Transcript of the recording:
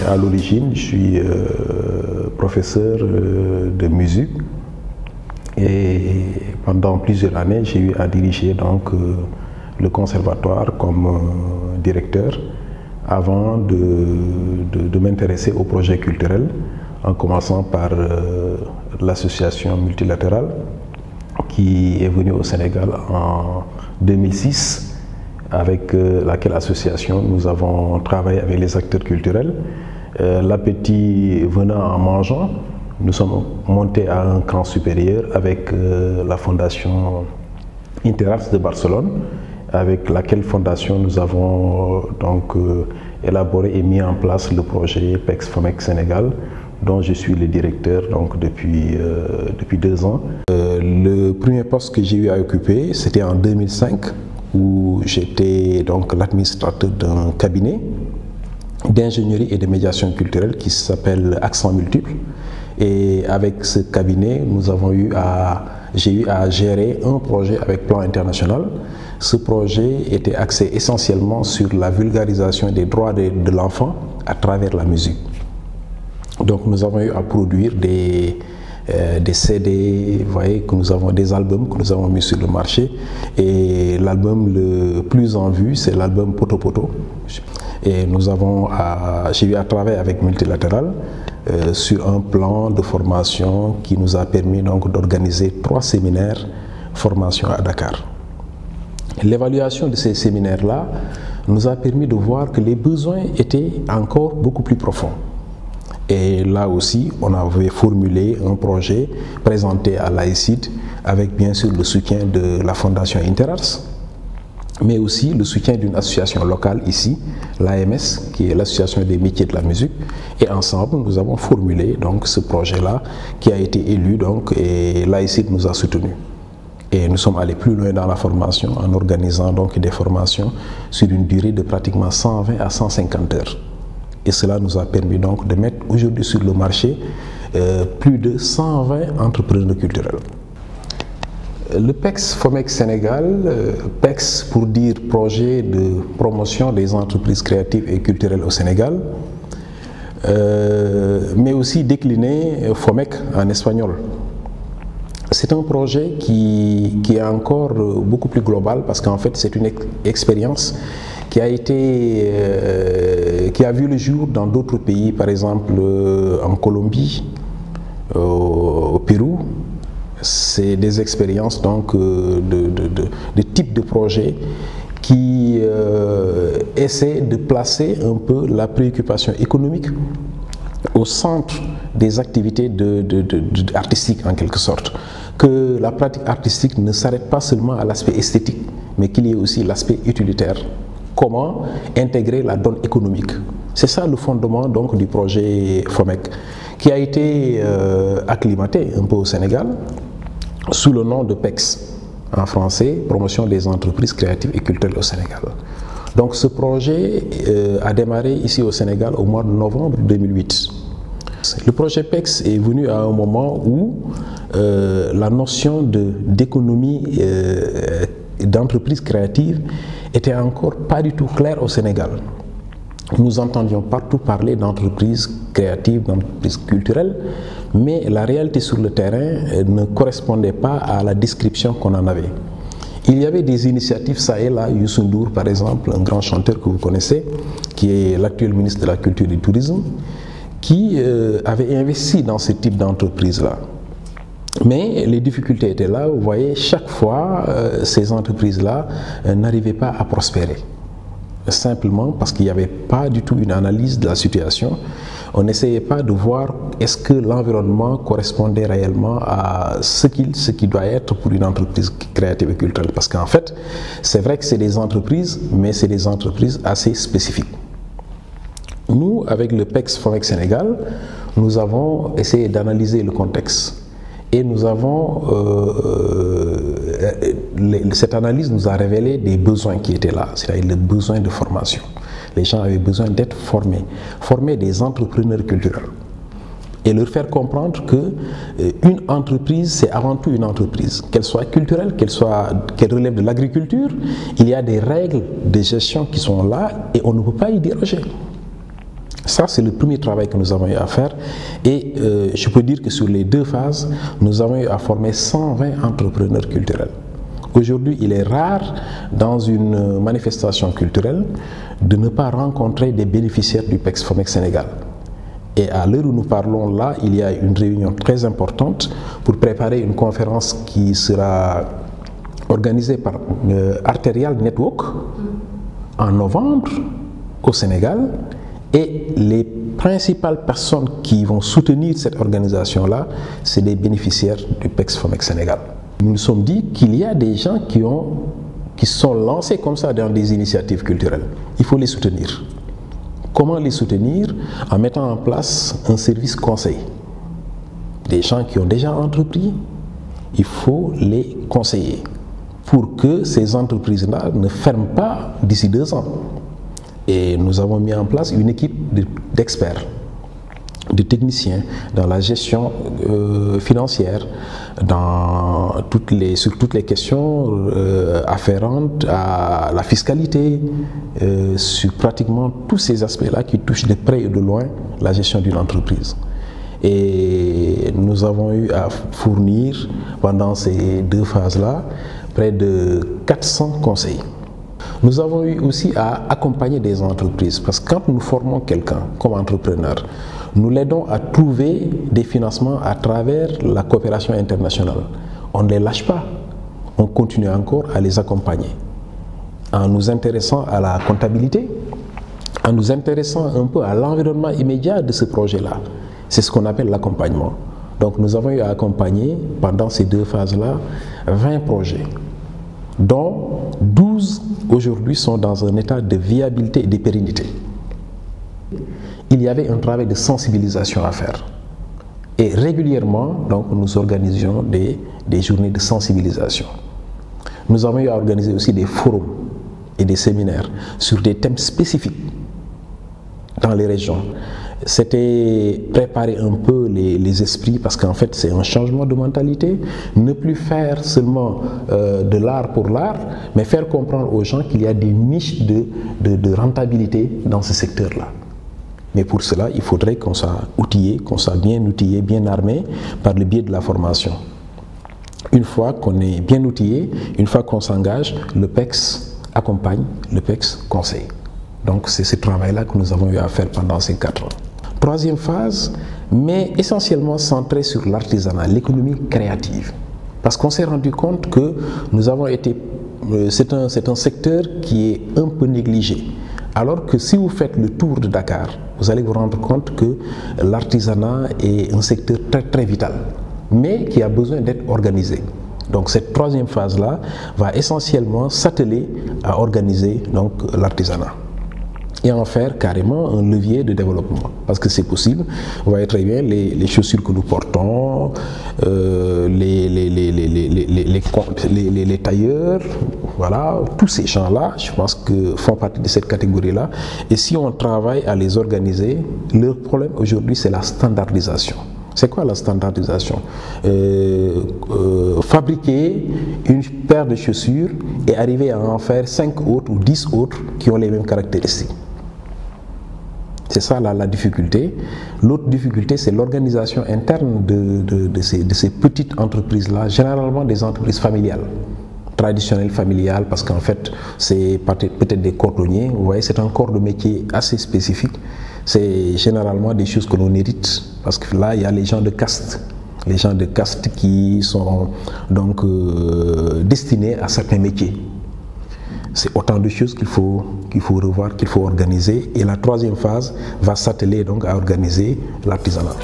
À l'origine, je suis professeur de musique et pendant plusieurs années, j'ai eu à diriger donc, le conservatoire comme directeur avant de m'intéresser aux projets culturels en commençant par l'association multilatérale qui est venue au Sénégal en 2006 avec laquelle association nous avons travaillé avec les acteurs culturels. L'appétit venant en mangeant, nous sommes montés à un cran supérieur avec la fondation Interarts de Barcelone, avec laquelle fondation nous avons donc élaboré et mis en place le projet PEX FOMEC Sénégal, dont je suis le directeur donc, depuis 2 ans. Le premier poste que j'ai eu à occuper, c'était en 2005, où j'étais donc l'administrateur d'un cabinet d'ingénierie et de médiation culturelle qui s'appelle Accent Multiple. Et avec ce cabinet, j'ai eu à gérer un projet avec Plan International. Ce projet était axé essentiellement sur la vulgarisation des droits de l'enfant à travers la musique. Donc nous avons eu à produire des CD, vous voyez, des albums que nous avons mis sur le marché. Et l'album le plus en vue, c'est l'album Poto Poto. Et j'ai eu à travailler avec Multilatéral sur un plan de formation qui nous a permis donc d'organiser 3 séminaires formation à Dakar. L'évaluation de ces séminaires-là nous a permis de voir que les besoins étaient encore beaucoup plus profonds. Et là aussi, on avait formulé un projet présenté à l'AECID avec bien sûr le soutien de la Fondation Interarts, mais aussi le soutien d'une association locale ici, l'AMS, qui est l'association des métiers de la musique. Et ensemble, nous avons formulé donc ce projet-là qui a été élu donc, et l'AECID nous a soutenus. Et nous sommes allés plus loin dans la formation en organisant donc des formations sur une durée de pratiquement 120 à 150 heures. Et cela nous a permis donc de mettre aujourd'hui sur le marché plus de 120 entrepreneurs culturels. Le PEX FOMEC Sénégal, PEX pour dire projet de promotion des entreprises créatives et culturelles au Sénégal, mais aussi décliné FOMEC en espagnol. C'est un projet qui est encore beaucoup plus global parce qu'en fait c'est une expérience qui a vu le jour dans d'autres pays, par exemple en Colombie, au Pérou. C'est des expériences donc de type de projet qui essaient de placer un peu la préoccupation économique au centre des activités artistiques en quelque sorte. Que la pratique artistique ne s'arrête pas seulement à l'aspect esthétique, mais qu'il y ait aussi l'aspect utilitaire. Comment intégrer la donne économique. C'est ça le fondement donc, du projet FOMEC, qui a été acclimaté un peu au Sénégal sous le nom de PEX, en français, Promotion des entreprises créatives et culturelles au Sénégal. Donc ce projet a démarré ici au Sénégal au mois de novembre 2008. Le projet PEX est venu à un moment où la notion d'économie d'entreprise créative était encore pas du tout claire au Sénégal. Nous entendions partout parler d'entreprises créatives, d'entreprises culturelles, mais la réalité sur le terrain ne correspondait pas à la description qu'on en avait. Il y avait des initiatives, ça et là, Youssou N'Dour par exemple, un grand chanteur que vous connaissez, qui est l'actuel ministre de la Culture et du Tourisme, qui avait investi dans ce type d'entreprise-là. Mais les difficultés étaient là, vous voyez, chaque fois, ces entreprises-là n'arrivaient pas à prospérer. Simplement parce qu'il n'y avait pas du tout une analyse de la situation. On n'essayait pas de voir est-ce que l'environnement correspondait réellement à ce qui doit être pour une entreprise créative et culturelle. Parce qu'en fait, c'est vrai que c'est des entreprises, mais c'est des entreprises assez spécifiques. Nous, avec le PEX FOMEC Sénégal, nous avons essayé d'analyser le contexte. Et nous avons, cette analyse nous a révélé des besoins qui étaient là, c'est-à-dire le besoin de formation. Les gens avaient besoin d'être formés, former des entrepreneurs culturels. Et leur faire comprendre qu'une entreprise, c'est avant tout une entreprise. Qu'elle soit culturelle, qu'elle relève de l'agriculture, il y a des règles de gestion qui sont là et on ne peut pas y déroger. Ça, c'est le premier travail que nous avons eu à faire et je peux dire que sur les 2 phases, nous avons eu à former 120 entrepreneurs culturels. Aujourd'hui, il est rare dans une manifestation culturelle de ne pas rencontrer des bénéficiaires du PEX FOMEX Sénégal. Et à l'heure où nous parlons là, il y a une réunion très importante pour préparer une conférence qui sera organisée par Arterial Network en novembre au Sénégal. Et les principales personnes qui vont soutenir cette organisation-là, c'est des bénéficiaires du PEX FOMEX Sénégal. Nous nous sommes dit qu'il y a des gens qui sont lancés comme ça dans des initiatives culturelles. Il faut les soutenir. Comment les soutenir? En mettant en place un service conseil. Des gens qui ont déjà entrepris, il faut les conseiller pour que ces entreprises-là ne ferment pas d'ici 2 ans. Et nous avons mis en place une équipe d'experts, de techniciens dans la gestion financière, sur toutes les questions afférentes à la fiscalité, sur pratiquement tous ces aspects-là qui touchent de près et de loin la gestion d'une entreprise. Et nous avons eu à fournir pendant ces 2 phases-là près de 400 conseils. Nous avons eu aussi à accompagner des entreprises parce que quand nous formons quelqu'un comme entrepreneur, nous l'aidons à trouver des financements à travers la coopération internationale. On ne les lâche pas, on continue encore à les accompagner en nous intéressant à la comptabilité, en nous intéressant un peu à l'environnement immédiat de ce projet-là. C'est ce qu'on appelle l'accompagnement. Donc nous avons eu à accompagner pendant ces 2 phases-là 20 projets, dont 12 aujourd'hui sont dans un état de viabilité et de pérennité. Il y avait un travail de sensibilisation à faire. Et régulièrement, donc, nous organisions des journées de sensibilisation. Nous avons eu à organiser aussi des forums et des séminaires sur des thèmes spécifiques dans les régions. C'était préparer un peu les esprits parce qu'en fait c'est un changement de mentalité, ne plus faire seulement de l'art pour l'art, mais faire comprendre aux gens qu'il y a des niches de rentabilité dans ce secteur-là. Mais pour cela, il faudrait qu'on soit outillé, qu'on soit bien outillé, bien armé par le biais de la formation. Une fois qu'on est bien outillé, une fois qu'on s'engage, le PEX accompagne, le PEX conseille. Donc c'est ce travail-là que nous avons eu à faire pendant ces 4 ans. 3e phase, mais essentiellement centrée sur l'artisanat, l'économie créative. Parce qu'on s'est rendu compte que nous avons été, c'est un secteur qui est un peu négligé. Alors que si vous faites le tour de Dakar, vous allez vous rendre compte que l'artisanat est un secteur très très vital, mais qui a besoin d'être organisé. Donc cette 3e phase-là va essentiellement s'atteler à organiser l'artisanat et en faire carrément un levier de développement, parce que c'est possible. Vous voyez très bien les chaussures que nous portons, les tailleurs, voilà, tous ces gens-là, je pense que font partie de cette catégorie-là. Et si on travaille à les organiser, leur problème aujourd'hui c'est la standardisation. C'est quoi la standardisation? Fabriquer une paire de chaussures et arriver à en faire 5 autres ou 10 autres qui ont les mêmes caractéristiques. C'est ça la difficulté. L'autre difficulté, c'est l'organisation interne de ces petites entreprises-là, généralement des entreprises familiales, traditionnelles familiales, parce qu'en fait, c'est peut-être des cordonniers. Vous voyez, c'est un corps de métier assez spécifique. C'est généralement des choses que l'on hérite, parce que là, il y a les gens de caste. Les gens de caste qui sont donc destinés à certains métiers. C'est autant de choses qu'il faut revoir, qu'il faut organiser. Et la 3e phase va s'atteler donc à organiser l'artisanat.